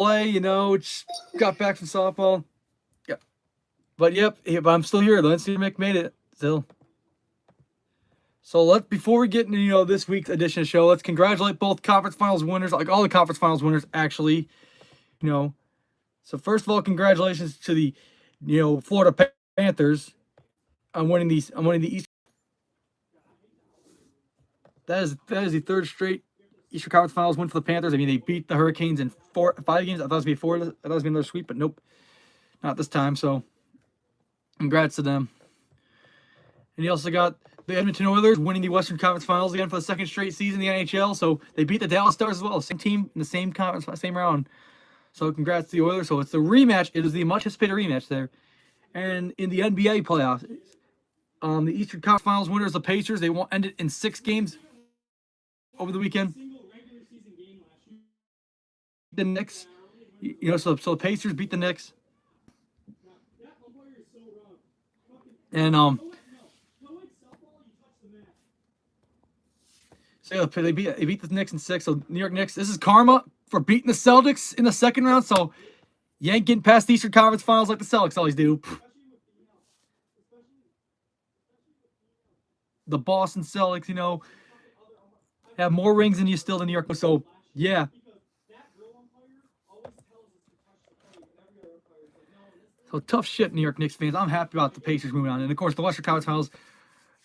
play, just got back from softball. Yeah. But but I'm still here. Lindsay Mick made it still. So before we get into this week's edition of the show, let's congratulate both conference finals winners, like all the conference finals winners actually. You know. So first of all, congratulations to the Florida Panthers on winning these. I'm winning the East. That is the third straight Eastern Conference Finals win for the Panthers. I mean, they beat the Hurricanes in 5 games. I thought it was be four. I thought it was be another sweep, but nope, not this time. So, congrats to them. And you also got the Edmonton Oilers winning the Western Conference Finals again for the second straight season in the NHL. So they beat the Dallas Stars as well, same team in the same conference, same round. So congrats to the Oilers. So it's the rematch. It is the much anticipated rematch there. And in the NBA playoffs, the Eastern Conference Finals winners, the Pacers, they won't end it in 6 games over the weekend. The Knicks, so the Pacers beat the Knicks, and so they beat the Knicks in 6. So New York Knicks, this is karma for beating the Celtics in the second round. So you ain't getting past the Eastern Conference Finals like the Celtics always do. The Boston Celtics, have more rings than you still in New York. So yeah. So tough shit, New York Knicks fans. I'm happy about the Pacers moving on. And of course, the Western Conference Finals,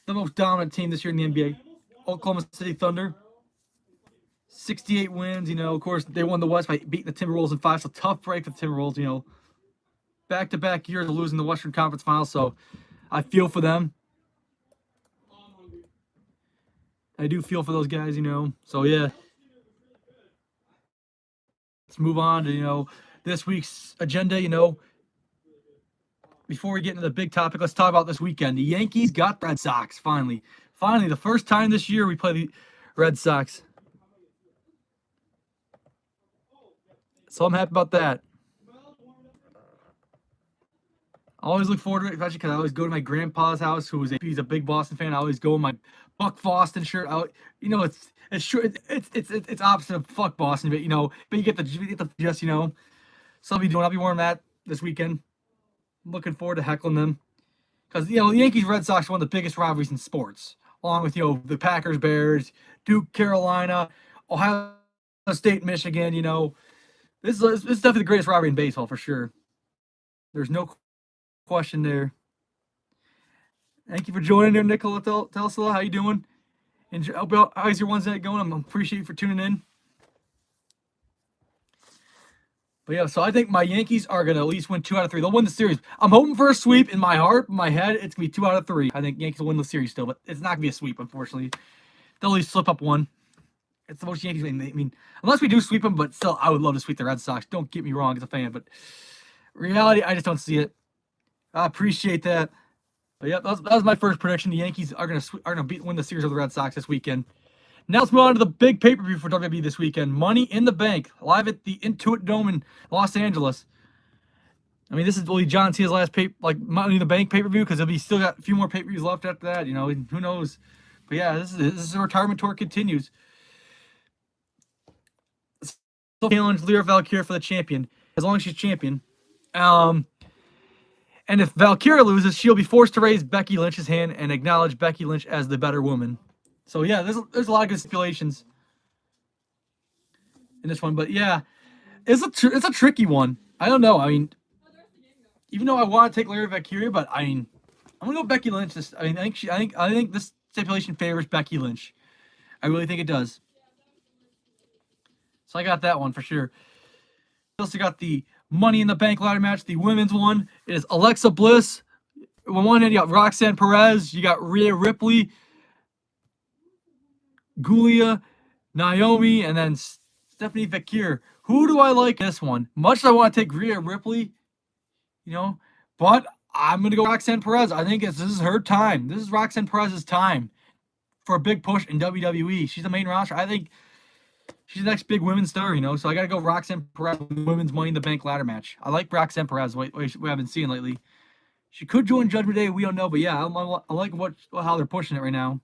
the most dominant team this year in the NBA, Oklahoma City Thunder. 68 wins, of course, they won the West by beating the Timberwolves in 5. So tough break for the Timberwolves, back-to-back years of losing the Western Conference Finals. So I feel for them. I do feel for those guys, So yeah. Let's move on to, this week's agenda, Before we get into the big topic, let's talk about this weekend. The Yankees got the Red Sox, finally. Finally, the first time this year we play the Red Sox. So I'm happy about that. I always look forward to it, especially because I always go to my grandpa's house, he's a big Boston fan. I always go in my Buck Boston shirt. It's opposite of fuck Boston, but but you get the just So I'll be wearing that this weekend. Looking forward to heckling them because the Yankees Red Sox are one of the biggest rivalries in sports, along with the Packers Bears, Duke Carolina, Ohio State Michigan. This is definitely the greatest rivalry in baseball for sure. There's no question there. Thank you for joining there, Nicola Telsila. How you doing? How's your Wednesday going? I appreciate you for tuning in. But yeah, so I think my Yankees are going to at least win 2 out of 3. They'll win the series. I'm hoping for a sweep. In my heart, in my head, it's going to be 2 out of 3. I think Yankees will win the series still, but it's not going to be a sweep, unfortunately. They'll at least slip up 1. It's the most Yankees win. I mean, unless we do sweep them, but still, I would love to sweep the Red Sox. Don't get me wrong as a fan, but reality, I just don't see it. I appreciate that. But yeah, that was my first prediction. The Yankees are going to win the series of the Red Sox this weekend. Now let's move on to the big pay-per-view for WWE this weekend. Money in the Bank, live at the Intuit Dome in Los Angeles. I mean, this is really John Cena's last Money in the Bank pay-per-view because he'll be still got a few more pay-per-views left after that. Who knows? But yeah, this is a retirement tour continues. Still challenge Lyra Valkyria for the champion as long as she's champion. And if Valkyria loses, she'll be forced to raise Becky Lynch's hand and acknowledge Becky Lynch as the better woman. So yeah, there's a lot of good stipulations in this one, but yeah, it's a tricky one. I don't know. I mean, even though I want to take Lyra Valkyria, but I mean, I'm gonna go Becky Lynch. I think this stipulation favors Becky Lynch. I really think it does. So I got that one for sure. I also got the Money in the Bank ladder match, the women's one. It is Alexa Bliss. On one hand, you got Roxanne Perez. You got Rhea Ripley, Giulia, Naomi, and then Stephanie Vakir. Who do I like in this one? Much as I want to take Rhea Ripley, but I'm going to go Roxanne Perez. I think this is her time. This is Roxanne Perez's time for a big push in WWE. She's the main roster. I think she's the next big women's star, so I got to go Roxanne Perez with the women's Money in the Bank ladder match. I like Roxanne Perez, what I've been seeing lately. She could join Judgment Day. We don't know, but yeah, I like how they're pushing it right now.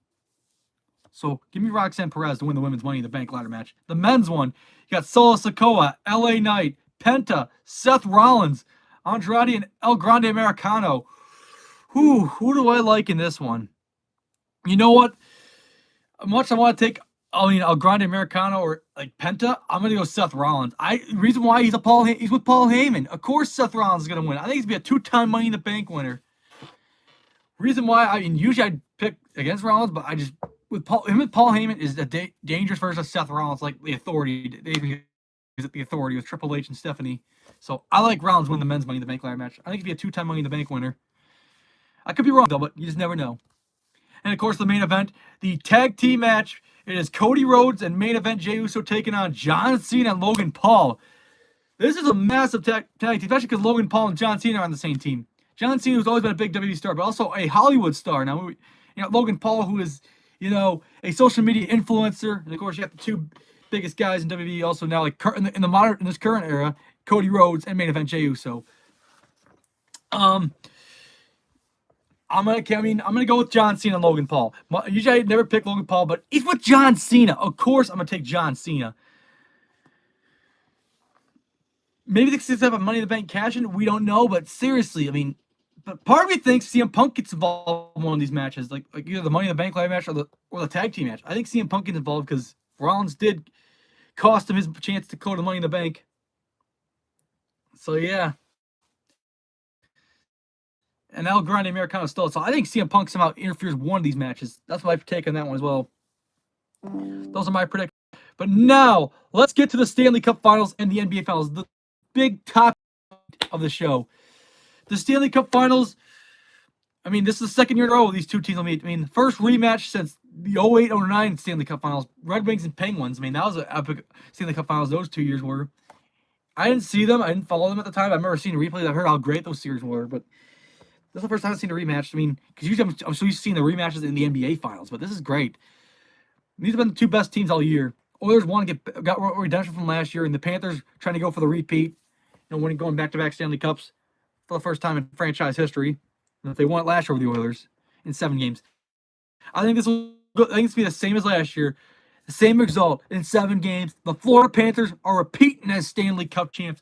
So give me Roxanne Perez to win the women's Money in the Bank ladder match. The men's one, you got Solo Sikoa, LA Knight, Penta, Seth Rollins, Andrade, and El Grande Americano. Who do I like in this one? You know what? Much I want to take, El Grande Americano or like Penta, I'm gonna go Seth Rollins. Reason why he's with Paul Heyman. Of course, Seth Rollins is gonna win. I think he's gonna be a 2-time Money in the Bank winner. Reason why, usually I'd pick against Rollins, but I just with Paul Heyman is a dangerous versus of Seth Rollins, like the Authority. Is it the Authority with Triple H and Stephanie? So I like Rollins winning the men's Money in the Bank ladder match. I think he'd be a 2-time Money in the Bank winner. I could be wrong though, but you just never know. And of course, the main event, the tag team match. It is Cody Rhodes and main event Jey Uso taking on John Cena and Logan Paul. This is a massive tag team, especially because Logan Paul and John Cena are on the same team. John Cena has always been a big WWE star, but also a Hollywood star. Now, Logan Paul, who is, a social media influencer, and of course, you got the two biggest guys in WWE. Also now, like in this current era, Cody Rhodes and main event Jey Uso. I'm gonna go with John Cena and Logan Paul. Usually I never pick Logan Paul, but he's with John Cena. Of course, I'm gonna take John Cena. Maybe they could have a Money in the Bank cash in. We don't know, but seriously, but part of me thinks CM Punk gets involved in one of these matches, like either the Money in the Bank live match or the tag team match. I think CM Punk gets involved because Rollins did cost him his chance to go to Money in the Bank. So yeah. And El Grande Americano still. So I think CM Punk somehow interferes with one of these matches. That's my take on that one as well. Those are my predictions. But now, let's get to the Stanley Cup Finals and the NBA Finals. The big topic of the show. The Stanley Cup Finals, this is the second year in a row these two teams will meet. The first rematch since the 08-09 Stanley Cup Finals. Red Wings and Penguins. That was an epic Stanley Cup Finals those 2 years were. I didn't see them. I didn't follow them at the time. I remember seeing replays. I heard how great those series were, but this is the first time I've seen a rematch. Because usually I'm so used to seeing the rematches in the NBA Finals, but this is great. These have been the two best teams all year. Oilers got redemption from last year, and the Panthers trying to go for the repeat. Going back-to-back Stanley Cups for the first time in franchise history. And if they won it last year with the Oilers in 7 games, I think this will be the same as last year. The same result in 7 games. The Florida Panthers are repeating as Stanley Cup champs.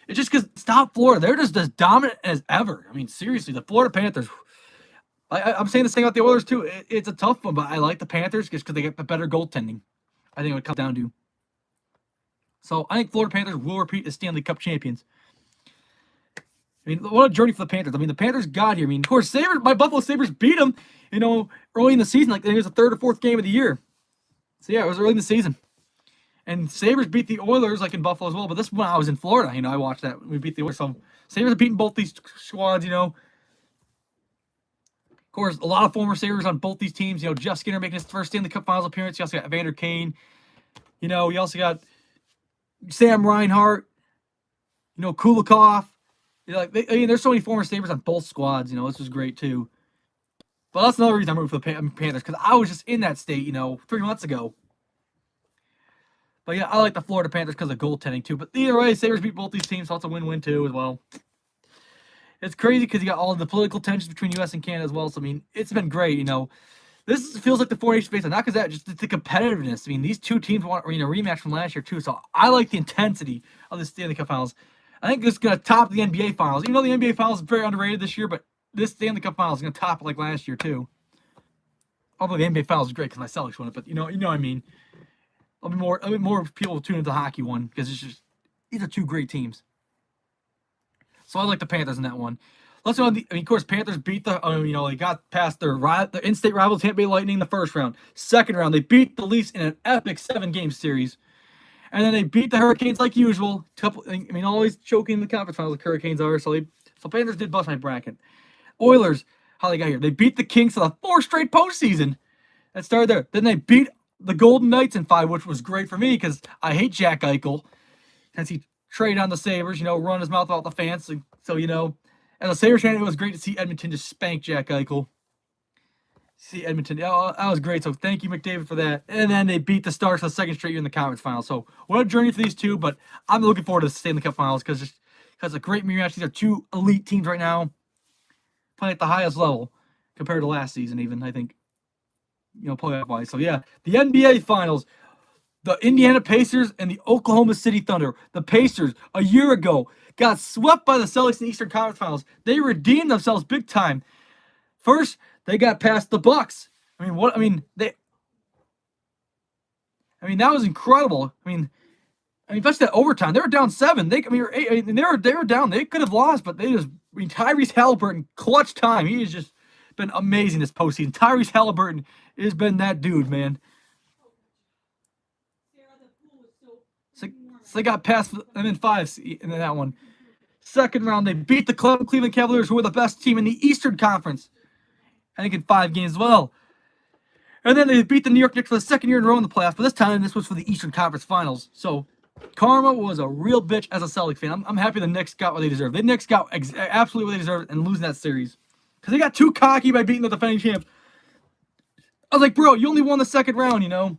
It's just because stop Florida. They're just as dominant as ever. Seriously, the Florida Panthers. I'm saying this thing about the Oilers too. It's a tough one, but I like the Panthers just because they get better goaltending. I think it would come down to. So I think Florida Panthers will repeat as Stanley Cup champions. What a journey for the Panthers. The Panthers got here. Of course, my Buffalo Sabres beat them, early in the season. Like it was the 3rd or 4th game of the year. So yeah, it was early in the season. And Sabres beat the Oilers like in Buffalo as well. But this when I was in Florida, I watched that. We beat the Oilers. So Sabres are beating both these squads, Of course, a lot of former Sabres on both these teams. Jeff Skinner making his first Stanley Cup Finals appearance. You also got Evander Kane. You also got Sam Reinhart. Kulikov. There's so many former Sabres on both squads. This was great too. But that's another reason I'm rooting for the Panthers, because I was just in that state, 3 months ago. But yeah, I like the Florida Panthers because of goaltending too. But either way, Sabres beat both these teams, so it's a win-win too as well. It's crazy because you got all the political tensions between U.S. and Canada as well. So it's been great. This feels like the Four Nations baseball, not because that, just the competitiveness. These two teams want a rematch from last year too. So I like the intensity of the Stanley Cup Finals. I think this is going to top the NBA Finals. Even though the NBA Finals is very underrated this year, but this Stanley Cup Finals is going to top it like last year too. Although the NBA Finals is great because my Celtics won it, but you know what I mean. I'll be more people tune into the hockey one because these are two great teams. So I like the Panthers in that one. Let's go on of course, Panthers beat they got past their in-state rivals Tampa Bay Lightning in the first round. Second round, they beat the Leafs in an epic 7-game series. And then they beat the Hurricanes like usual. Always choking in the conference finals like Hurricanes are. So Panthers did bust my bracket. Oilers, how they got here. They beat the Kings for the 4th straight postseason. That started there. Then they beat the Golden Knights in 5, which was great for me because I hate Jack Eichel. Since he traded on the Sabres, run his mouth out the fans. So as a Sabres fan, it was great to see Edmonton just spank Jack Eichel. See Edmonton. Oh, that was great. So thank you, McDavid, for that. And then they beat the Stars for the 2nd straight year in the conference finals. So what a journey for these two, but I'm looking forward to the Stanley Cup Finals because it's a great rematch. These are two elite teams right now playing at the highest level compared to last season even, I think, playoff-wise. So yeah, the NBA Finals. the Indiana Pacers and the Oklahoma City Thunder. The Pacers, a year ago, got swept by the Celtics in the Eastern Conference Finals. They redeemed themselves big time. First, they got past the Bucks. I mean, what? I mean, that was incredible. Especially that overtime. They were down 7. They were down. They could have lost, but they just. Tyrese Halliburton, clutch time. He has just been amazing this postseason. Tyrese Halliburton has been that dude, man. So they got past them in 5 in that one. Second round, they beat the Cleveland Cavaliers, who were the best team in the Eastern Conference. I think in 5 games as well. And then they beat the New York Knicks for the second year in a row in the playoffs. But this time, this was for the Eastern Conference Finals. So karma was a real bitch as a Celtics fan. I'm happy the Knicks got what they deserved. The Knicks got absolutely what they deserved and losing that series. Because they got too cocky by beating the defending champs. I was like, bro, you only won the second round, you know?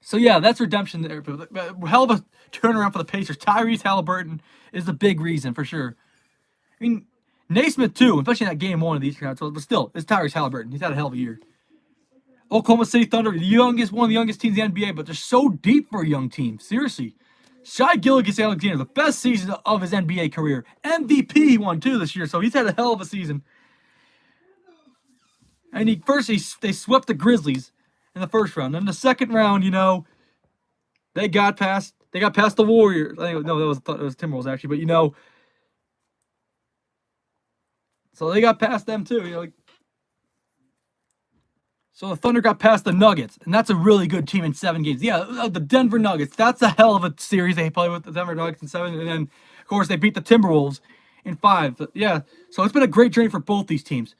So, yeah, that's redemption there. Hell of a turnaround for the Pacers. Tyrese Halliburton is the big reason, for sure. Naismith, too, especially in that game 1 of the Eastern Conference. But still, it's Tyrese Halliburton. He's had a hell of a year. Oklahoma City Thunder, one of the youngest teams in the NBA, but they're so deep for a young team. Seriously. Shai Gilgeous-Alexander, the best season of his NBA career. MVP he won, too, this year, so he's had a hell of a season. And they swept the Grizzlies in the first round. Then the second round, they got past the Warriors. No, it was Timberwolves, actually, but, so they got past them, too, So the Thunder got past the Nuggets, and that's a really good team in 7 games. Yeah, the Denver Nuggets, that's a hell of a series they played with the Denver Nuggets in 7, and then, of course, they beat the Timberwolves in 5. But yeah, so it's been a great journey for both these teams.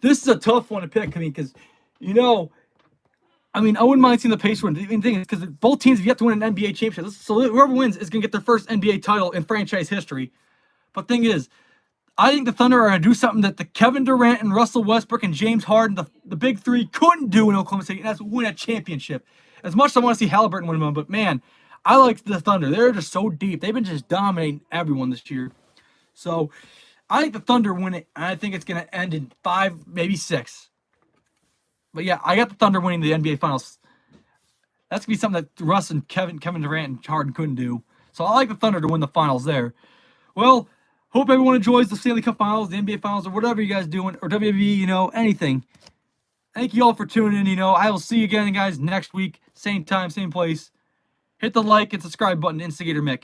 This is a tough one to pick, because, I wouldn't mind seeing the Pacers win. The thing is, because both teams have yet to win an NBA championship, so whoever wins is going to get their first NBA title in franchise history. But the thing is, I think the Thunder are going to do something that the Kevin Durant and Russell Westbrook and James Harden, the big 3, couldn't do in Oklahoma City, and that's win a championship. As much as I want to see Halliburton win one, but man, I like the Thunder. They're just so deep. They've been just dominating everyone this year. So I think the Thunder win it, and I think it's going to end in 5, maybe 6. But yeah, I got the Thunder winning the NBA Finals. That's going to be something that Russ and Kevin Durant and Harden couldn't do. So I like the Thunder to win the Finals there. Well, hope everyone enjoys the Stanley Cup Finals, the NBA Finals, or whatever you guys doing, or WWE, anything. Thank you all for tuning in, I will see you again, guys, next week. Same time, same place. Hit the like and subscribe button, Instigator Mick.